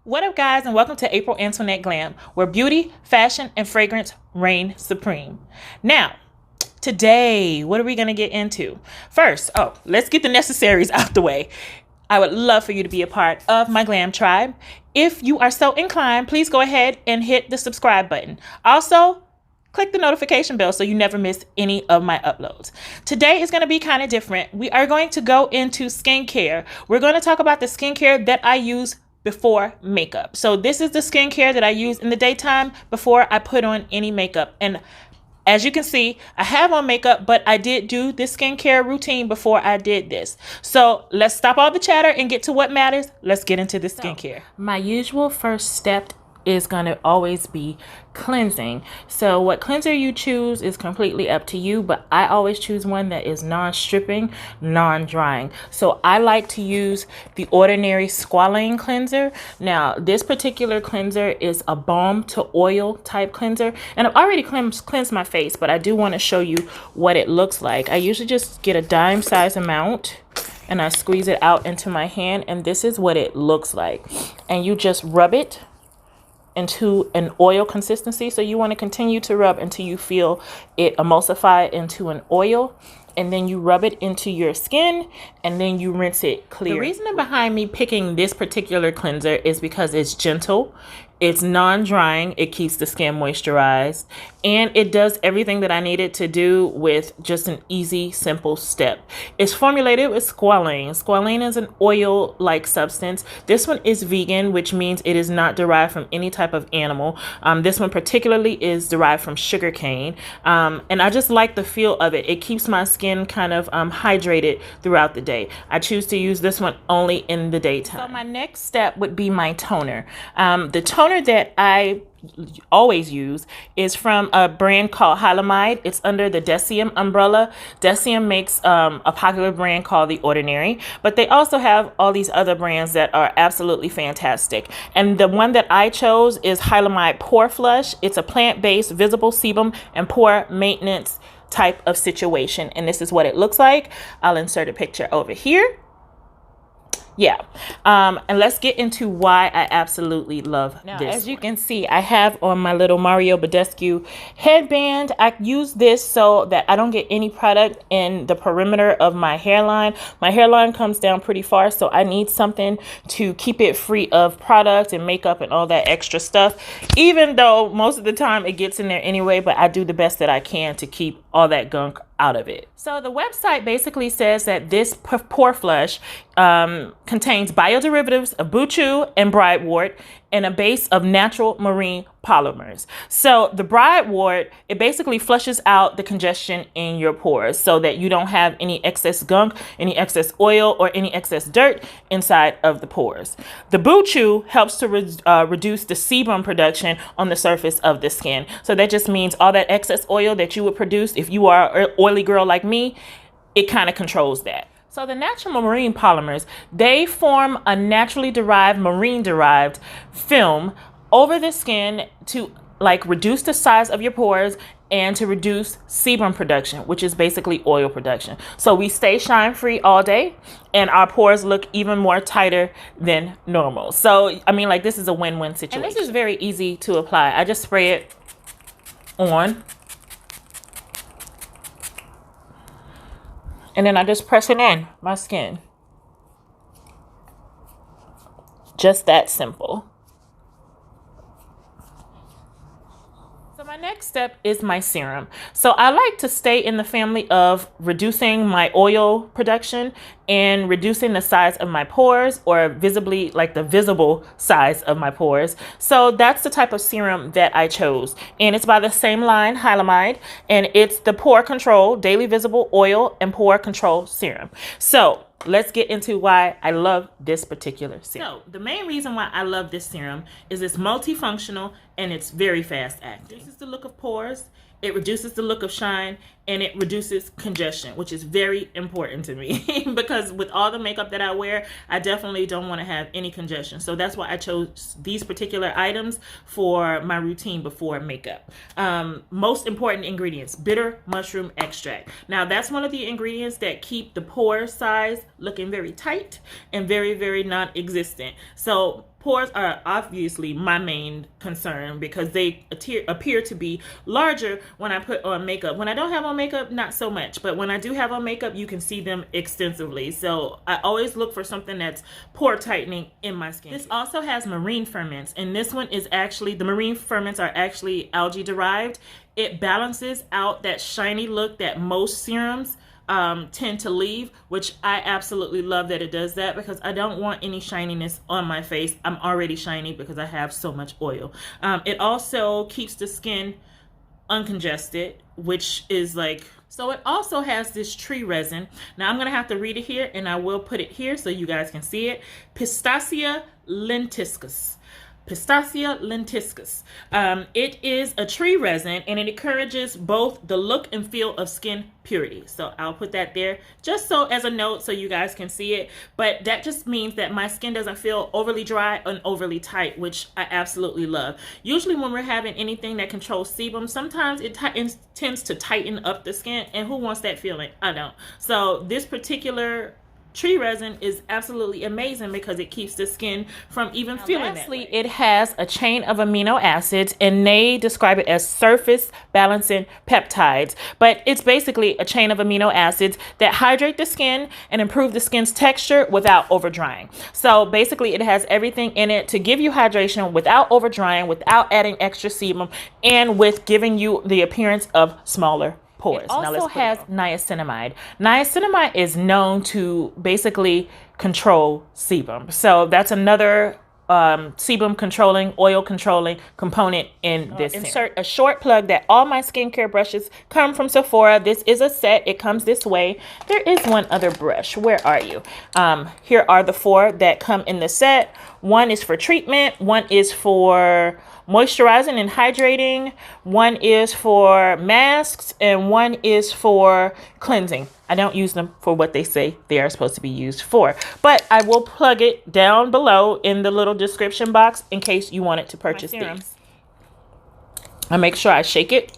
What up, guys, and welcome to April Antoinette Glam, where beauty, fashion, and fragrance reign supreme. Now, today, what are we going to get into? First, let's get the necessaries out the way. I would love for you to be a part of my glam tribe. If you are so inclined, please go ahead and hit the subscribe button. Also, click the notification bell so you never miss any of my uploads. Today is going to be kind of different. We are going to go into skincare. We're going to talk about the skincare that I use before makeup. So this is the skincare that I use in the daytime before I put on any makeup. And as you can see, I have on makeup, but I did do this skincare routine before I did this. So let's stop all the chatter and get to what matters. Let's get into the skincare. My usual first step is going to always be cleansing. So what cleanser you choose is completely up to you, but I always choose one that is non-stripping, non-drying. So I like to use the Ordinary Squalane Cleanser. Now this particular cleanser is a balm to oil type cleanser, and I've already cleansed my face, but I do want to show you what it looks like. I usually just get a dime size amount and I squeeze it out into my hand, and this is what it looks like. And you just rub it into an oil consistency. So you want to continue to rub until you feel it emulsify into an oil, and then you rub it into your skin and then you rinse it clear. The reason behind me picking this particular cleanser is because it's gentle, it's non-drying, it keeps the skin moisturized, and it does everything that I needed to do with just an easy, simple step. It's formulated with squalane. Squalane is an oil-like substance. This one is vegan, which means it is not derived from any type of animal. This one particularly is derived from sugarcane, and I just like the feel of it. It keeps my skin kind of hydrated throughout the day. I choose to use this one only in the daytime. So my next step would be my toner. The toner that I always use is from a brand called Hylamide. It's under the Deciem umbrella. Deciem makes a popular brand called The Ordinary, but they also have all these other brands that are absolutely fantastic. And the one that I chose is Hylamide Pore Flush. It's a plant-based visible sebum and pore maintenance type of situation, and this is what it looks like. I'll insert a picture over here. Yeah, and let's get into why I absolutely love this. As you can see, I have on my little Mario Badescu headband. I use this so that I don't get any product in the perimeter of my hairline. My hairline comes down pretty far, so I need something to keep it free of product and makeup and all that extra stuff, even though most of the time it gets in there anyway, but I do the best that I can to keep all that gunk out of it. So the website basically says that this pore flush contains bioderivatives of buchu and bridewort and a base of natural marine polymers. So the bridewort, it basically flushes out the congestion in your pores so that you don't have any excess gunk, any excess oil, or any excess dirt inside of the pores. The buchu helps to reduce the sebum production on the surface of the skin. So that just means all that excess oil that you would produce if you are an oily girl like me, it kind of controls that. So the natural marine polymers, they form a naturally derived, marine-derived film over the skin to reduce the size of your pores and to reduce sebum production, which is basically oil production. So we stay shine-free all day and our pores look even more tighter than normal. So, I mean, this is a win-win situation. And this is very easy to apply. I just spray it on, and then I just press it in my skin. Just that simple. So my next step is my serum. So I like to stay in the family of reducing my oil production and reducing the size of my pores, or visibly the visible size of my pores. So that's the type of serum that I chose. And it's by the same line, Hylamide, and it's the Pore Control Daily Visible Oil and Pore Control Serum. So let's get into why I love this particular serum. So the main reason why I love this serum is it's multifunctional and it's very fast acting. This is the look of pores. It reduces the look of shine, and it reduces congestion, which is very important to me because with all the makeup that I wear, I definitely don't want to have any congestion. So that's why I chose these particular items for my routine before makeup. Most important ingredients, bitter mushroom extract. Now that's one of the ingredients that keep the pore size looking very tight and very, very non-existent. So Pores are obviously my main concern because they appear to be larger when I put on makeup. When I don't have on makeup, not so much. But when I do have on makeup, you can see them extensively. So I always look for something that's pore tightening in my skin. This also has marine ferments. And this one is actually, the marine ferments are actually algae derived. It balances out that shiny look that most serums tend to leave, which I absolutely love that it does that, because I don't want any shininess on my face. I'm already shiny because I have so much oil. It also keeps the skin uncongested, which is like, so it also has this tree resin. Now I'm gonna have to read it here, and I will put it here so you guys can see it. Pistacia lentiscus. Pistacia lentiscus. It is a tree resin, and it encourages both the look and feel of skin purity. So I'll put that there just so as a note so you guys can see it. But that just means that my skin doesn't feel overly dry and overly tight, which I absolutely love. Usually when we're having anything that controls sebum, sometimes it tends to tighten up the skin, and who wants that feeling? I don't. So this particular tree resin is absolutely amazing because it keeps the skin from even feeling that way. It has a chain of amino acids, and they describe it as surface balancing peptides, but it's basically a chain of amino acids that hydrate the skin and improve the skin's texture without over drying. So basically it has everything in it to give you hydration without over drying, without adding extra sebum, and with giving you the appearance of smaller pores. It also has niacinamide. Niacinamide is known to basically control sebum. So that's another sebum controlling, oil controlling component in this. Insert a short plug that all my skincare brushes come from Sephora. This is a set. It comes this way. There is one other brush. Where are you? Here are the 4 that come in the set. One is for treatment. One is for moisturizing and hydrating. One is for masks, and one is for cleansing. I don't use them for what they say they are supposed to be used for, but I will plug it down below in the little description box in case you wanted to purchase these. I make sure I shake it,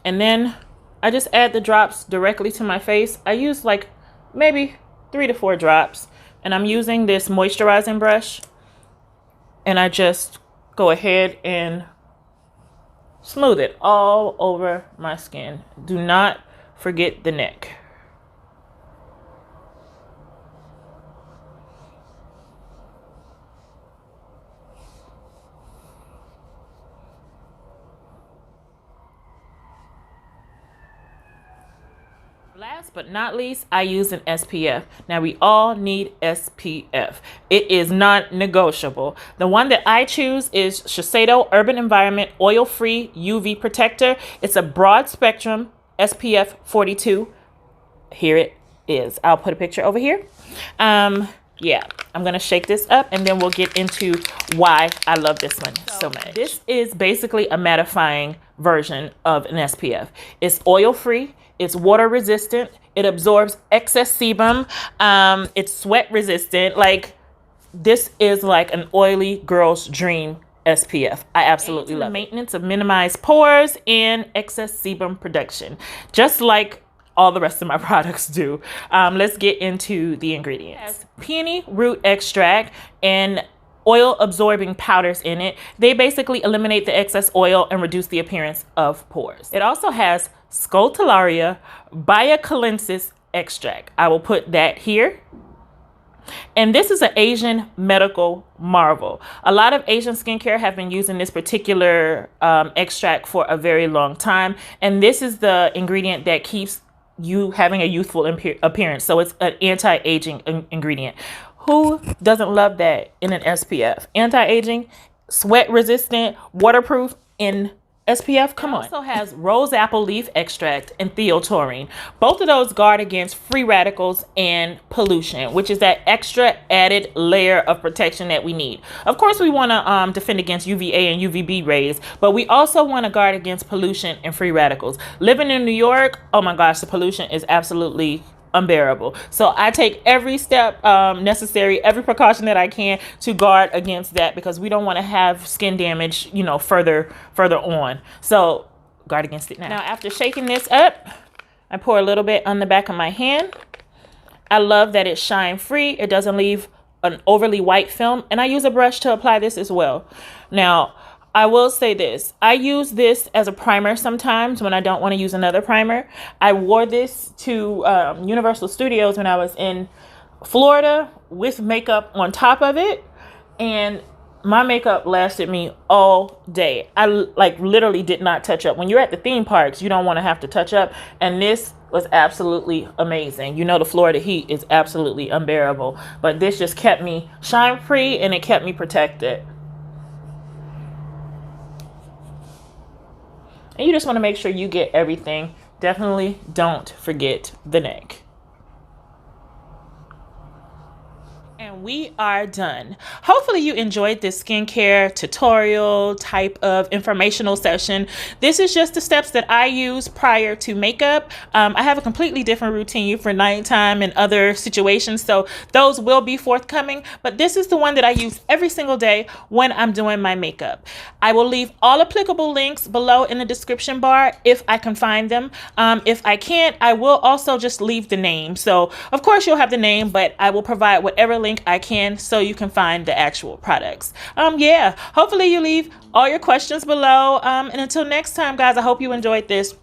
and then I just add the drops directly to my face. I use like maybe 3 to 4 drops, and I'm using this moisturizing brush, and I just go ahead and smooth it all over my skin. Do not forget the neck. Last but not least, I use an SPF. Now we all need SPF. It is non-negotiable. The one that I choose is Shiseido Urban Environment Oil-Free UV Protector. It's a broad spectrum SPF 42. Here it is. I'll put a picture over here. Yeah, I'm gonna shake this up, and then we'll get into why I love this one so much. This is basically a mattifying version of an SPF. It's oil-free. It's water resistant. It absorbs excess sebum. It's sweat resistant. Like, this is like an oily girl's dream SPF. I absolutely love it. Maintenance of minimized pores and excess sebum production, just like all the rest of my products do. Let's get into the ingredients. Peony root extract and oil absorbing powders in it. They basically eliminate the excess oil and reduce the appearance of pores. It also has Scotillaria biacalensis extract. I will put that here. And this is an Asian medical marvel. A lot of Asian skincare have been using this particular extract for a very long time. And this is the ingredient that keeps you having a youthful appearance. So it's an anti-aging ingredient. Who doesn't love that in an SPF? Anti-aging, sweat resistant, waterproof in SPF, come on. It also has rose apple leaf extract and theotaurine. Both of those guard against free radicals and pollution, which is that extra added layer of protection that we need. Of course, we want to defend against UVA and UVB rays, but we also want to guard against pollution and free radicals. Living in New York, oh my gosh, the pollution is absolutely unbearable. So I take every step necessary, every precaution that I can to guard against that, because we don't want to have skin damage, you know, further on. So guard against it now. Now, after shaking this up, I pour a little bit on the back of my hand. I love that it's shine free. It doesn't leave an overly white film, and I use a brush to apply this as well. Now, I will say this. I use this as a primer sometimes when I don't want to use another primer. I wore this to Universal Studios when I was in Florida with makeup on top of it, and my makeup lasted me all day. I like literally did not touch up. When you're at the theme parks, you don't want to have to touch up, and this was absolutely amazing. You know, the Florida heat is absolutely unbearable, but this just kept me shine free and it kept me protected. And you just want to make sure you get everything. Definitely don't forget the neck. And we are done. Hopefully you enjoyed this skincare tutorial type of informational session. This is just the steps that I use prior to makeup. I have a completely different routine for nighttime and other situations, so those will be forthcoming, but this is the one that I use every single day when I'm doing my makeup. I will leave all applicable links below in the description bar if I can find them. If I can't, I will also just leave the name. So of course you'll have the name, but I will provide whatever link I can so you can find the actual products. Yeah, hopefully you leave all your questions below. And until next time, guys, I hope you enjoyed this.